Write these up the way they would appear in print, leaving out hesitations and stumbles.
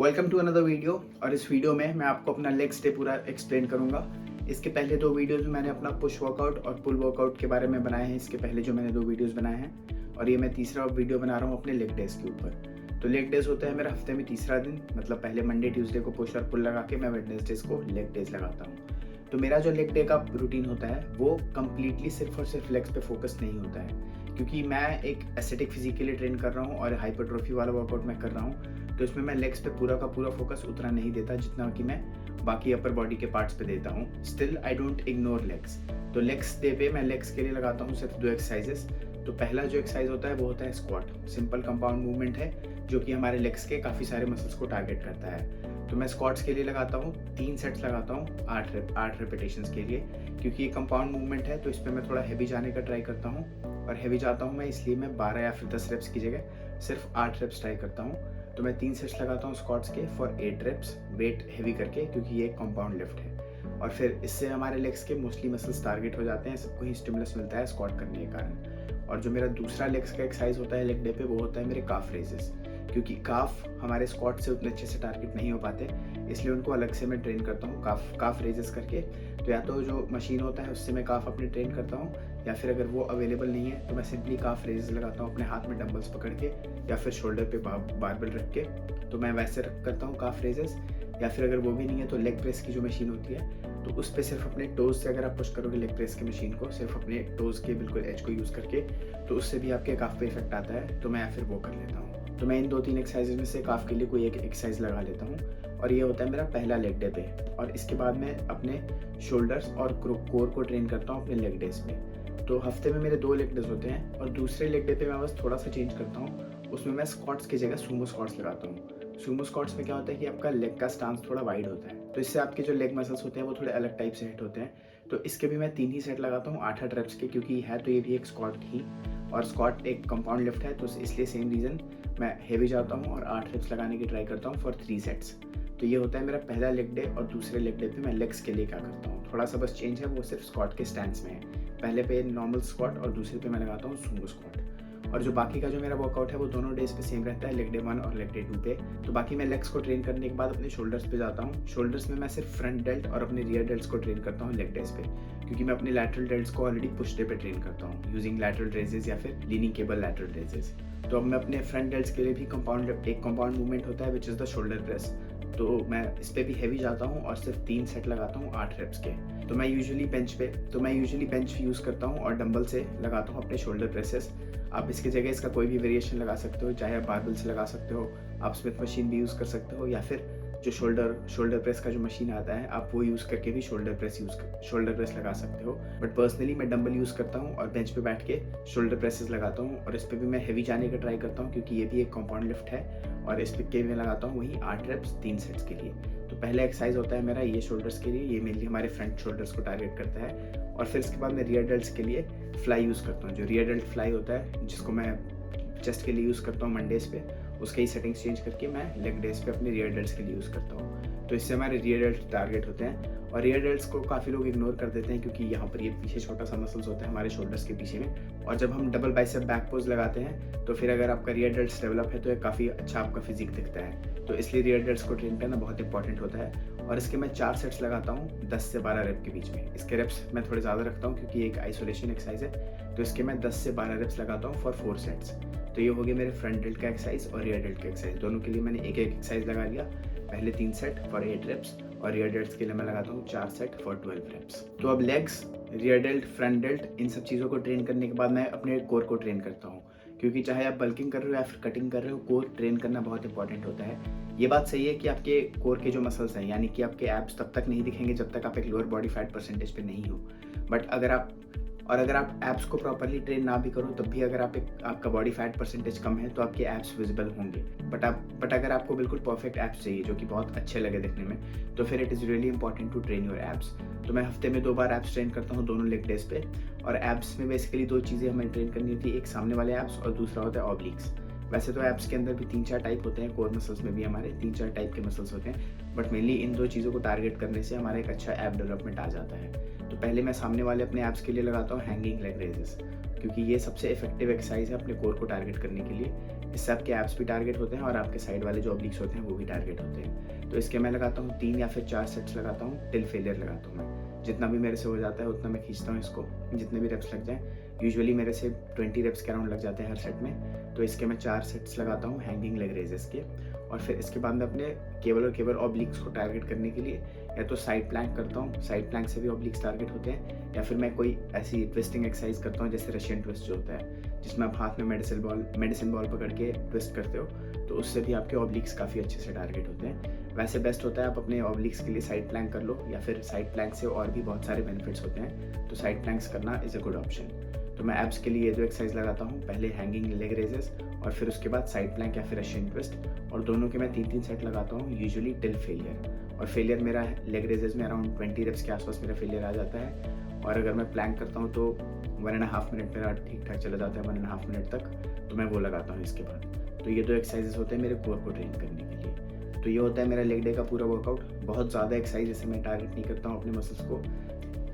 Welcome to another video. और इस video में मैं आपको अपना लेग्स डे पूरा एक्सप्लेन करूंगा। इसके पहले दो वीडियोस में मैंने अपना पुश वर्कआउट और पुल वर्कआउट के बारे में बनाए हैं। इसके पहले जो मैंने दो वीडियोस बनाए हैं, और ये मैं तीसरा वीडियो बना रहा हूँ अपने लेग डेज के ऊपर। तो लेग डेज होता है मेरा हफ्ते में तीसरा दिन, मतलब पहले मंडे ट्यूसडे को पुश और पुल लगा के मैं वेडनेसडेज को लेग डेज लगाता हूँ। तो मेरा जो लेग डे का रूटीन होता है वो कम्प्लीटली सिर्फ और सिर्फ लेग्स पे फोकस नहीं होता है, क्योंकि मैं एक एस्थेटिक फिजिक के लिए ट्रेन कर रहा हूँ और हाइपरट्रोफी वाला वर्कआउट मैं कर रहा हूँ। तो इसमें मैं लेग्स पे पूरा का पूरा फोकस उतना नहीं देता जितना कि मैं बाकी अपर बॉडी के पार्ट्स पे देता हूँ। Still I don't ignore legs. तो लेग्स डे पे मैं लेग्स के लिए लगाता हूँ सिर्फ दो एक्सरसाइजेस। तो पहला जो एक्सरसाइज होता है वो होता है स्क्वाट। सिंपल कंपाउंड मूवमेंट है जो कि हमारे लेग्स के काफ़ी सारे मसल्स को टारगेट करता है। तो मैं स्क्वाट्स के लिए लगाता हूँ 3 सेट्स लगाता हूँ 8 रेपिटेशंस के लिए, क्योंकि ये कंपाउंड मूवमेंट है तो इस पर मैं थोड़ा हैवी जाने का ट्राई करता हूँ। और हैवी जाता हूँ मैं इसलिए मैं 12 या फिर 10 रेप्स की जगह सिर्फ 8 रेप्स ट्राई करता हूँ। तो मैं 3 सेट्स लगाता हूँ स्क्वाट्स के फॉर 8 रेप्स, वेट हैवी करके, क्योंकि ये एक कंपाउंड लिफ्ट है। और फिर इससे हमारे लेग्स के मोस्टली मसल्स टारगेट हो जाते हैं, सबको ही स्टिमुलस मिलता है स्क्वाट करने के कारण। और जो मेरा दूसरा लेग्स का एक्सरसाइज होता है लेग डे पे वो होता है मेरे काफ रेजेस, क्योंकि काफ हमारे स्क्वाट से उतने अच्छे से टारगेट नहीं हो पाते, इसलिए उनको अलग से मैं ट्रेन करता हूँ काफ रेजेस करके। तो या तो जो मशीन होता है उससे मैं काफ अपने ट्रेन करता हूँ, या फिर अगर वो अवेलेबल नहीं है तो मैं सिंपली काफ रेजेस लगाता हूँ अपने हाथ में डंबल्स पकड़ के, या फिर शोल्डर पे बारबेल रख के। तो मैं वैसे करता हूँ काफ रेजेस। या फिर अगर वो भी नहीं है तो लेग प्रेस की जो मशीन होती है, तो उस पर सिर्फ अपने टोज से अगर आप पुश करोगे लेग प्रेस की मशीन को, सिर्फ अपने टोज के बिल्कुल एज को यूज़ करके, तो उससे भी आपके काफ पे इफेक्ट आता है। तो मैं फिर वो कर लेता हूँ। तो मैं इन 2-3 एक्सरसाइजेज में से काफ के लिए कोई एक एक्सरसाइज लगा लेता हूँ। और ये होता है मेरा पहला लेग डे पे। और इसके बाद मैं अपने शोल्डर्स और कोर को ट्रेन करता हूँ अपने लेग डेज पे। तो हफ्ते में मेरे 2 लेग डेज होते हैं, और दूसरे लेग डे पे मैं बस थोड़ा सा चेंज करता हूँ। उसमें मैं स्क्वाट्स की जगह सूमो स्क्वाट्स लगाता हूँ। सूमो स्क्वाट्स में क्या होता है कि आपका लेग का स्टांस थोड़ा वाइड होता है, तो इससे आपके जो लेग मसल्स होते हैं वो थोड़े अलग टाइप से हिट होते हैं। तो इसके भी मैं 3 ही सेट लगाता हूँ 8-8 रेप्स के, क्योंकि है तो ये भी एक स्क्वाट ही, और स्क्वाट एक कंपाउंड लिफ्ट है, तो इसलिए सेम रीज़न मैं हेवी जाता हूँ और 8 रेप्स लगाने की ट्राई करता हूँ फॉर 3 सेट्स। तो ये होता है मेरा पहला लेग डे। और दूसरे लेग डे पे मैं लेग्स के लिए क्या करता हूँ, थोड़ा सा बस चेंज है, वो सिर्फ स्क्वाट के स्टैंड्स में है। पहले पे नॉर्मल स्क्वाट और दूसरे पे मैं लगाता हूँ सूमो स्क्वाट। और जो बाकी का जो मेरा वर्कआउट है वो दोनों डेज पे सेम रहता है, लेग डे 1 और लेग डे 2 पे। तो बाकी मैं लेग्स को ट्रेन करने के बाद अपने शोल्डर्स पे जाता हूँ। शोल्डर्स में मैं सिर्फ फ्रंट डेल्ट और अपने रियर डेल्ट्स को ट्रेन करता हूँ लेग डेज पे, क्योंकि मैं अपने लैटरल डेल्ट्स को ऑलरेडी पुश डे पे ट्रेन करता हूँ यूजिंग लैटरल रेजेस या फिर लीनिंग केबल लैटरल रेजेस। तो अब मैं अपने फ्रंट डेल्ट्स के लिए भी एक कंपाउंड मूवमेंट होता है which is the shoulder press. तो मैं इस पर भी हैवी जाता हूँ और सिर्फ 3 सेट लगाता हूँ 8 रेप्स के। तो मैं यूजुअली बेंच यूज़ करता हूँ और डंबल से लगाता हूँ अपने शोल्डर प्रेसेस। आप इसकी जगह इसका कोई भी वेरिएशन लगा सकते हो, चाहे आप बारबेल से लगा सकते हो, आप स्मिथ मशीन भी यूज़ कर सकते हो, या फिर जो शोल्डर प्रेस का जो मशीन आता है आप वो यूज़ करके भी शोल्डर प्रेस लगा सकते हो। बट पर्सनली मैं डंबल यूज़ करता हूँ और बेंच पे बैठ के शोल्डर प्रेसेस लगाता हूँ, और इस पर भी मैं हैवी जाने का ट्राई करता हूँ, क्योंकि ये भी एक कंपाउंड लिफ्ट है। और इस पे मैं लगाता हूँ वही 8 रेप्स 3 सेट्स के लिए। तो पहला एक्सरसाइज होता है मेरा ये शोल्डर्स के लिए, ये मेनली हमारे फ्रंट शोल्डर्स को टारगेट करता है। और फिर इसके बाद मैं रियर डेल्ट्स के लिए फ्लाई यूज़ करता हूँ। जो रियर डेल्ट फ्लाई होता है जिसको मैं चेस्ट के लिए यूज़ करता हूँ मंडेज पे, उसके ही सेटिंग्स चेंज करके मैं लेग डेज पे अपने रियर डेल्ट्स के लिए यूज़ करता हूँ। तो इससे हमारे रियर डेल्ट टारगेट होते हैं। और रियर डेल्ट्स को काफ़ी लोग इग्नोर कर देते हैं, क्योंकि यहाँ पर ये पीछे छोटा सा मसल्स होता है हमारे शोल्डर्स के पीछे में। और जब हम डबल बाइसेप बैक पोज लगाते हैं तो फिर अगर आपका रियर डेल्ट्स डेवलप है तो ये काफ़ी अच्छा आपका फिजिक दिखता है। तो इसलिए रियर डेल्ट्स को ट्रेन करना बहुत इंपॉर्टेंट होता है। और इसके मैं 4 सेट्स लगाता हूँ 10 से 12 रेप के बीच में। इसके रेप्स मैं थोड़े ज़्यादा रखता हूँ क्योंकि एक आइसोलेशन एक्सरसाइज है, तो इसके मैं 10 से 12 रेप्स लगाता हूँ फॉर 4 सेट्स। तो ये हो गया मेरे फ्रंट डेल्ट का एक्सरसाइज और रियर डेल्ट का एक्सरसाइज। दोनों के लिए मैंने एक एक्सरसाइज लगा लिया। पहले 3 सेट फॉर 8 रेप्स, और रियर डेल्ट्स के लिए मैं लगाता हूँ 4 सेट फॉर 12 रेप्स। तो अब legs, rear delt, front delt, इन सब चीज़ों को ट्रेन करने के बाद मैं अपने कोर को ट्रेन करता हूँ, क्योंकि चाहे आप बल्किंग कर रहे हो या फिर कटिंग कर रहे हो, कोर ट्रेन करना बहुत इंपॉर्टेंट होता है। ये बात सही है कि आपके कोर के जो मसल्स हैं, यानी कि आपके एब्स तब तक नहीं दिखेंगे जब तक आप एक लोअर बॉडी फैट परसेंटेज पे नहीं हो। बट अगर आप एब्स को प्रॉपरली ट्रेन ना भी करो तब भी अगर आपका बॉडी फैट परसेंटेज कम है तो आपके एब्स विजिबल होंगे। बट अगर आपको बिल्कुल परफेक्ट एब्स चाहिए जो कि बहुत अच्छे लगे दिखने में, तो फिर it is really important to train your abs. तो मैं हफ्ते में 2 बार एब्स ट्रेन करता हूँ दोनों लेग डेज पे। और एब्स में बेसिकली 2 चीज़ें हमें ट्रेन करनी होती है, एक सामने वाले एब्स और दूसरा होता है ऑब्लिक्स। वैसे तो एब्स के अंदर भी 3-4 टाइप होते हैं, कोर मसल्स में भी हमारे 3-4 टाइप के मसल्स होते हैं, बट मेनली इन 2 चीज़ों को टारगेट करने से हमारा एक अच्छा ऐप डेवलपमेंट आ जाता है। तो पहले मैं सामने वाले अपने एब्स के लिए लगाता हूँ हैंगिंग लेग रेजेस, क्योंकि ये सबसे इफेक्टिव एक्सरसाइज है अपने कोर को टारगेट करने के लिए। इससे आपके एब्स भी टारगेट होते हैं और आपके साइड वाले जो ऑब्लिक्स होते हैं वो भी टारगेट होते हैं। तो इसके मैं लगाता हूँ 3 या फिर 4 सेट्स लगाता हूँ, टिल फेलियर लगाता हूँ मैं। जितना भी मेरे से हो जाता है उतना मैं खींचता हूँ इसको, जितने भी रेप्स लग जाएँ। यूजुअली मेरे से 20 रेप्स के अराउंड लग जाते हैं हर सेट में। तो इसके मैं 4 सेट्स लगाता हूँ हैंगिंग लेग रेजेस के। और फिर इसके बाद मैं अपने केबल और केबल ऑब्लिक्स को टारगेट करने के लिए या तो साइड प्लैंक करता हूँ, साइड प्लैंक से भी ऑब्लिक्स टारगेट होते हैं, या फिर मैं कोई ऐसी ट्विस्टिंग एक्सरसाइज करता हूँ जैसे रशियन ट्विस्ट जो होता है, जिसमें आप हाथ में मेडिसिन बॉल पकड़ के ट्विस्ट करते हो, तो उससे भी आपके ऑब्लिक्स काफ़ी अच्छे से टारगेट होते हैं। वैसे बेस्ट होता है आप अपने ऑब्लिक्स के लिए साइड प्लैंक कर लो, या फिर साइड प्लैंक से और भी बहुत सारे बेनिफिट्स होते हैं, तो साइड प्लैंक्स करना इज़ अ गुड ऑप्शन। तो मैं एब्स के लिए ये 2 एक्सरसाइज लगाता हूँ, पहले हैंगिंग लेग रेजेस और फिर उसके बाद साइड प्लैंक या फिर रशियन ट्विस्ट, और दोनों के मैं 3-3 सेट लगाता हूँ, यूजुअली टिल फेलियर। और फेलियर मेरा लेग रेजेस में अराउंड 20 रेप्स के आसपास मेरा फेलियर आ जाता है। और अगर मैं प्लैंक करता हूँ तो 1.5 मिनट मेरा ठीक ठाक चला जाता है, 1.5 मिनट तक, तो मैं वो लगाता हूँ इसके बाद। तो ये 2 एक्सरसाइजेस होते हैं मेरे कोर को ट्रेन करने के लिए। तो ये होता है मेरा लेग डे का पूरा वर्कआउट। बहुत ज़्यादा एक्सरसाइज जैसे मैं टारगेट नहीं करता हूँ अपने मसल्स को,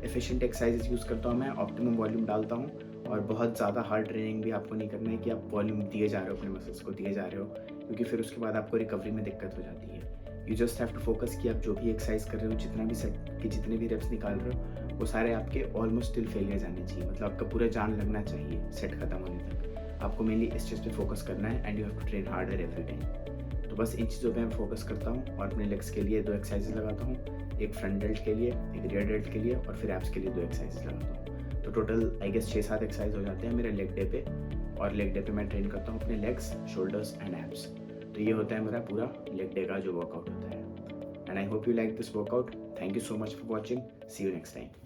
एफिशिएंट एक्सरसाइजेस यूज़ करता हूँ मैं, ऑप्टिमम वॉल्यूम डालता हूँ, और बहुत ज़्यादा हार्ड ट्रेनिंग भी आपको नहीं करना है कि आप वॉल्यूम दिए जा रहे हो, अपने मसल्स को दिए जा रहे हो, क्योंकि फिर उसके बाद आपको रिकवरी में दिक्कत हो जाती है। You just have to focus कि आप जो भी एक्सरसाइज कर रहे हो, जितना भी सेट के जितने भी रेप्स निकाल रहे हो, वो सारे आपके ऑलमोस्ट टिल फेलियर जाने चाहिए, मतलब आपका पूरा जान लगना चाहिए सेट खत्म होने तक। आपको मेनली इस चीज़ पे फोकस करना है, and you have to train harder every time. तो बस इन चीज़ों पे मैं फोकस करता हूँ और अपने लेग्स के लिए 2 एक्सरसाइजेस लगाता हूँ, एक फ्रंट डेल्ट के लिए, एक रियर डेल्ट के लिए, और फिर एब्स के लिए 2 एक्सरसाइजेस लगाता हूँ। तो टोटल आई गेस 6-7 एक्सरसाइज हो जाते हैं मेरे लेग डे पे, और लेग डे पे मैं ट्रेन करता हूँ अपने लेग्स, शोल्डर्स एंड एब्स। तो ये होता है मेरा पूरा लेग डे का जो वर्कआउट होता है। And I hope you like this workout. Thank you so much for watching. See you next time.